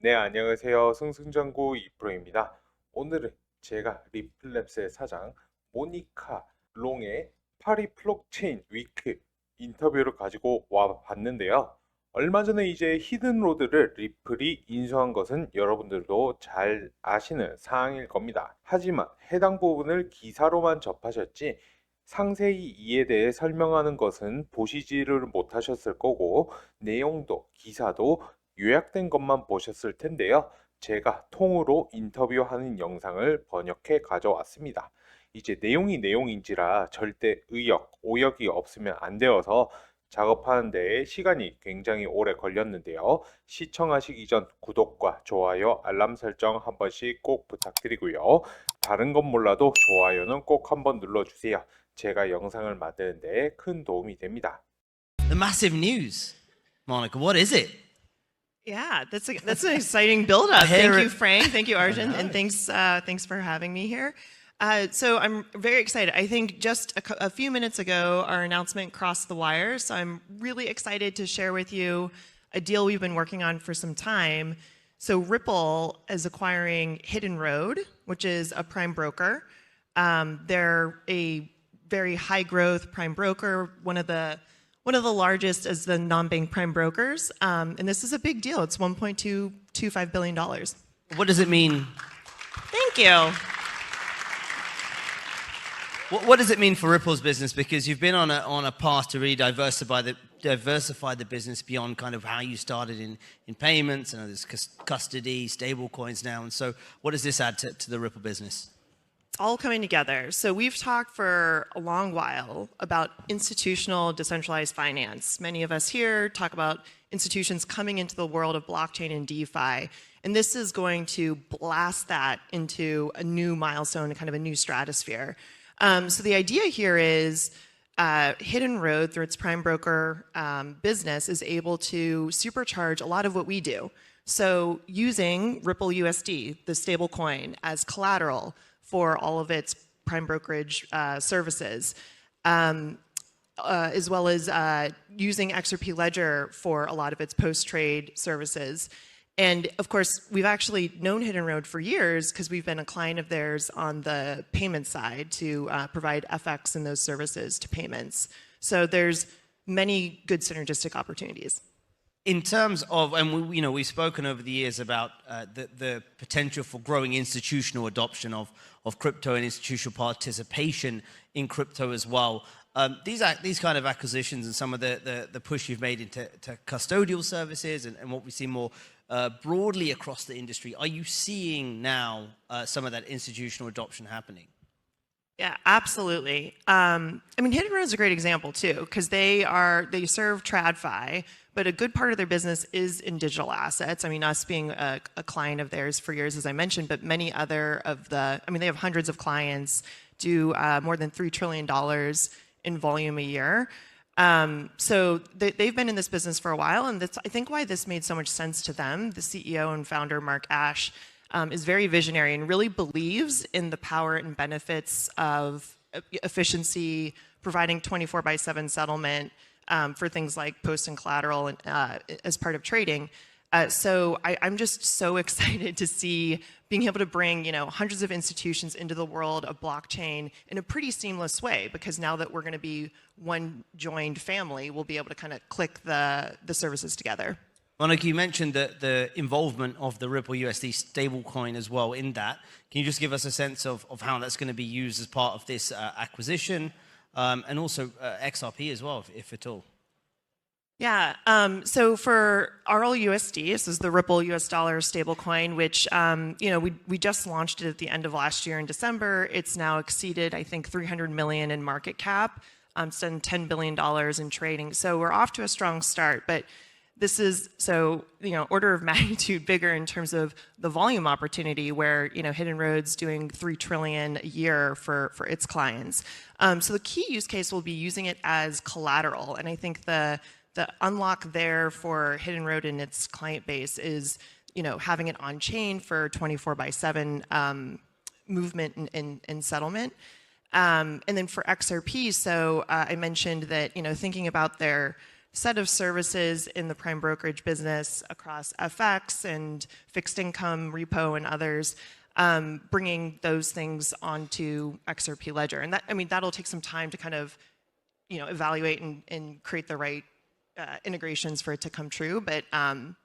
네, 안녕하세요. 승승장구 이프로입니다. 오늘은 제가 리플랩스의 사장 모니카 롱의 파리 블록체인 위크 인터뷰를 가지고 와 봤는데요. 얼마 전에 이제 히든로드를 리플이 인수한 것은 여러분들도 잘 아시는 사항일 겁니다. 하지만 해당 부분을 기사로만 접하셨지 상세히 이에 대해 설명하는 것은 보시지를 못하셨을 거고 내용도 기사도 요약된 것만 보셨을 텐데요. 제가 통으로 인터뷰하는 영상을 번역해 가져왔습니다. 이제 내용이 내용인지라 절대 의역, 오역이 없으면 안 되어서 작업하는 데 시간이 굉장히 오래 걸렸는데요. 시청하시기 전 구독과 좋아요, 알람 설정 한 번씩 꼭 부탁드리고요. 다른 건 몰라도 좋아요는 꼭 한번 눌러주세요. 제가 영상을 만드는데 큰 도움이 됩니다. The massive news, Monica. What is it? Yeah, that's an exciting build-up. Thank you, Frank. Thank you, Arjun, and thanks for having me here. So I'm very excited. I think just a few minutes ago, our announcement crossed the wire. So I'm really excited to share with you a deal we've been working on for some time. So Ripple is acquiring Hidden Road, which is a prime broker. They're a very high-growth prime broker, one of the largest as the non-bank prime brokers, and this is a big deal. It's $1.225 billion. What does it mean? Thank you. What does it mean for Ripple's business? Because you've been on a path to really diversify the business beyond kind of how you started in payments, and there's custody, stable coins now, and so what does this add to the Ripple business? It's all coming together. So we've talked for a long while about institutional decentralized finance. Many of us here talk about institutions coming into the world of blockchain and DeFi, and this is going to blast that into a new milestone, kind of a new stratosphere. So the idea here is Hidden Road, through its prime broker business, is able to supercharge a lot of what we do. So using Ripple USD, the stable coin, as collateral for all of its prime brokerage services, as well as using Xrp Ledger for a lot of its post-trade services. And of course, we've actually known Hidden Road for years because we've been a client of theirs on the payment side to provide FX and those services to payments. So there's many good synergistic opportunities. In terms of, and we've spoken over the years about the potential for growing institutional adoption of crypto and institutional participation in crypto as well. These kind of acquisitions and some of the push you've made into custodial services and what we see more broadly across the industry, are you seeing now some of that institutional adoption happening? Yeah, absolutely. I mean, Hidden Road is a great example too, because they serve TradFi, but a good part of their business is in digital assets. I mean, us being a client of theirs for years, as I mentioned, but many other of they have hundreds of clients, do more than $3 trillion in volume a year. So they've been in this business for a while, and that's, I think, why this made so much sense to them. The CEO and founder, Mark Ashe, is very visionary and really believes in the power and benefits of efficiency, providing 24/7 settlement for things like post and collateral and, as part of trading. So I'm just so excited to see being able to bring hundreds of institutions into the world of blockchain in a pretty seamless way, because now that we're going to be one joined family, we'll be able to kind of click the services together. Monica, you mentioned the involvement of the Ripple USD stablecoin as well in that. Can you just give us a sense of how that's going to be used as part of this acquisition, and also XRP as well, if at all? Yeah, so for RLUSD, this is the Ripple US dollar stablecoin, which we just launched it at the end of last year in December. It's now exceeded, I think, 300 million in market cap. It's done $10 billion in trading. So we're off to a strong start, but this is order of magnitude bigger in terms of the volume opportunity, where Hidden Road's doing $3 trillion a year for its clients. So the key use case will be using it as collateral, and I think the unlock there for Hidden Road and its client base is having it on chain for 24/7 movement and settlement. And then for XRP, so I mentioned that thinking about their set of services in the prime brokerage business across FX and fixed income, repo, and others, bringing those things onto Xrp Ledger. And that, I mean, that'll take some time to kind of, evaluate and create the right integrations for it to come true. But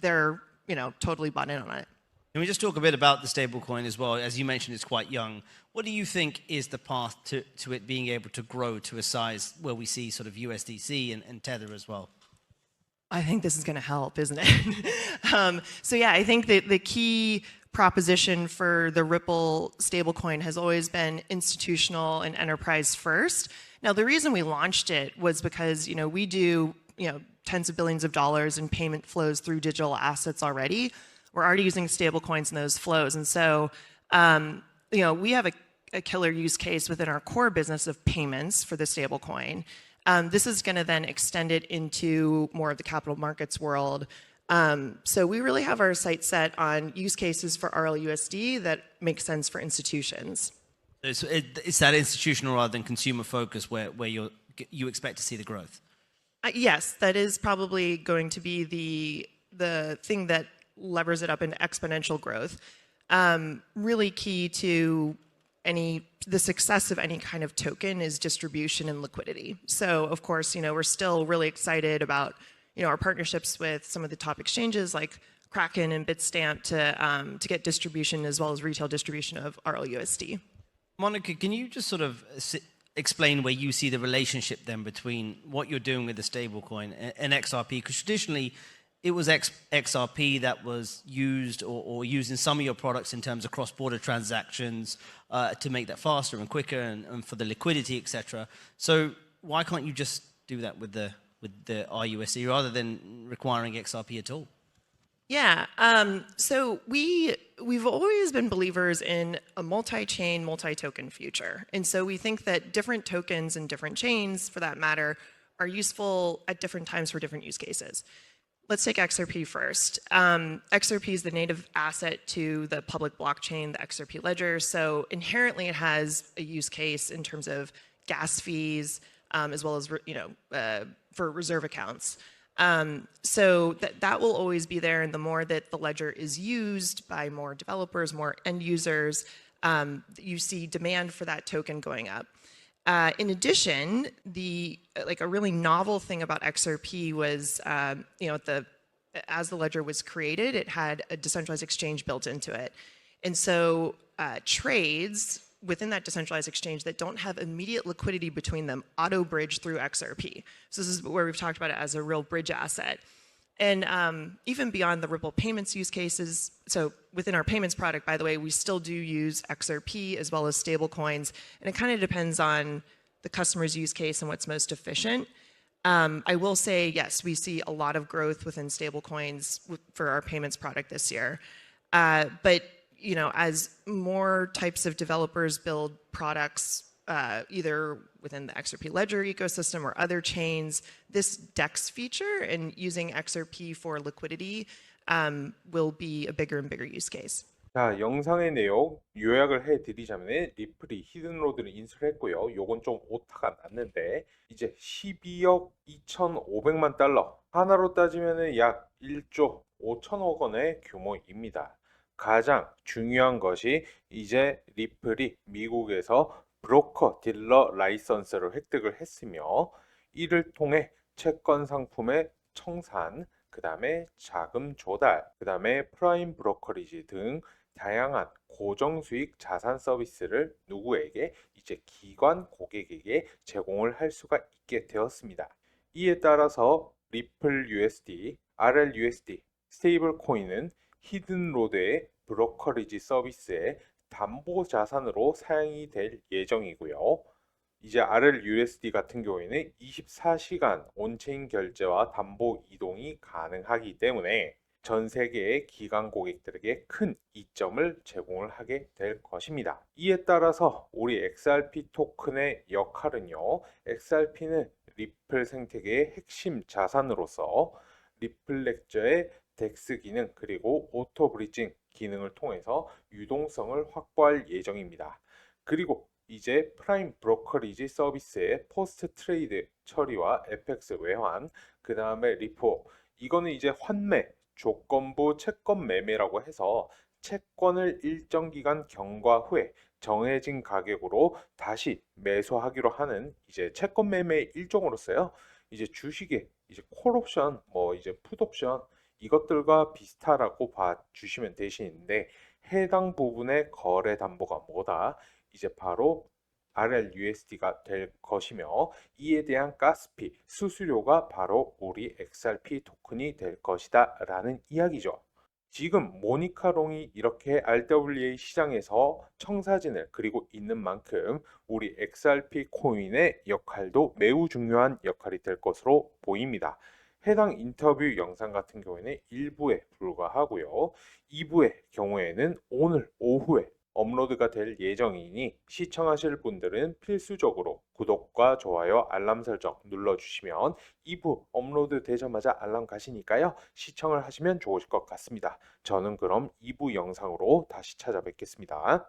they're, totally bought in on it. Can we just talk a bit about the stablecoin as well? As you mentioned, it's quite young. What do you think is the path to it being able to grow to a size where we see sort of USDC and Tether as well? I think this is going to help, isn't it? So yeah, I think that the key proposition for the Ripple stablecoin has always been institutional and enterprise first. Now, the reason we launched it was because, we do, tens of billions of dollars in payment flows through digital assets already. We're already using stablecoins in those flows. And so, we have a killer use case within our core business of payments for the stablecoin. This is going to then extend it into more of the capital markets world. So we really have our sights set on use cases for RLUSD that make sense for institutions. So it's that institutional rather than consumer focus where you expect to see the growth? Yes, that is probably going to be the thing that levers it up into exponential growth. Really key to the success of any kind of token is distribution and liquidity. So of course, we're still really excited about, our partnerships with some of the top exchanges like Kraken and Bitstamp to get distribution as well as retail distribution of RLUSD. Monica, can you just sort of explain where you see the relationship then between what you're doing with the stablecoin and XRP? Because traditionally, it was XRP that was used or used in some of your products in terms of cross-border transactions to make that faster and quicker and for the liquidity, etc. So why can't you just do that with the RUSD rather than requiring XRP at all? Yeah, so we've always been believers in a multi-chain, multi-token future. And so we think that different tokens and different chains, for that matter, are useful at different times for different use cases. Let's take XRP first. XRP is the native asset to the public blockchain, the Xrp ledger. So inherently it has a use case in terms of gas fees, as well as for reserve accounts. So that will always be there, and the more that the ledger is used by more developers, more end users, you see demand for that token going up. In addition, a really novel thing about XRP was, as the ledger was created, it had a decentralized exchange built into it, and so trades within that decentralized exchange that don't have immediate liquidity between them auto-bridge through XRP. So this is where we've talked about it as a real bridge asset. And even beyond the Ripple payments use cases, so within our payments product, by the way, we still do use XRP as well as stablecoins, and it kind of depends on the customer's use case and what's most efficient. I will say, yes, we see a lot of growth within stablecoins for our payments product this year. But as more types of developers build products, either within the Xrp Ledger ecosystem or other chains, this DEX feature and using Xrp for liquidity will be a bigger and bigger use case. 자, 영상의 내용 요약을 해드리자면 리플이 히든로드를 인수했고요. 요건 좀 오타가 났는데 이제 12억 2,500만 달러 하나로 따지면 약 1조 5천억 원의 규모입니다. 가장 중요한 것이 이제 리플이 미국에서 브로커 딜러 라이선스를 획득을 했으며 이를 통해 채권 상품의 청산, 그 다음에 자금 조달, 그 다음에 프라임 브로커리지 등 다양한 고정수익 자산 서비스를 누구에게? 이제 기관 고객에게 제공을 할 수가 있게 되었습니다. 이에 따라서 리플 USD, RLUSD, 스테이블 코인은 히든로드의 브로커리지 서비스의 담보 자산으로 사용이 될 예정이고요. 이제 RLUSD 같은 경우에는 24시간 온체인 결제와 담보 이동이 가능하기 때문에 전 세계의 기관 고객들에게 큰 이점을 제공을 하게 될 것입니다. 이에 따라서 우리 XRP 토큰의 역할은요. XRP는 리플 생태계의 핵심 자산으로서 리플 렉저의 덱스 기능 그리고 오토 브리징 기능을 통해서 유동성을 확보할 예정입니다. 그리고 이제 프라임 브로커리지 서비스의 포스트 트레이드 처리와 FX 외환 그 다음에 리포. 이거는 이제 환매, 조건부 채권 매매라고 해서 채권을 일정 기간 경과 후에 정해진 가격으로 다시 매수하기로 하는 이제 채권 매매의 일종으로서요. 이제 주식의 이제 콜옵션, 뭐 이제 풋옵션 이것들과 비슷하라고 봐주시면 되시는데 해당 부분의 거래 담보가 뭐다? 이제 바로 RLUSD가 될 것이며 이에 대한 가스피, 수수료가 바로 우리 XRP 토큰이 될 것이다 라는 이야기죠. 지금 모니카롱이 이렇게 RWA 시장에서 청사진을 그리고 있는 만큼 우리 XRP 코인의 역할도 매우 중요한 역할이 될 것으로 보입니다. 해당 인터뷰 영상 같은 경우에는 1부에 불과하고요. 2부의 경우에는 오늘 오후에 업로드가 될 예정이니 시청하실 분들은 필수적으로 구독과 좋아요, 알람 설정 눌러주시면 2부 업로드 되자마자 알람 가시니까요. 시청을 하시면 좋으실 것 같습니다. 저는 그럼 2부 영상으로 다시 찾아뵙겠습니다.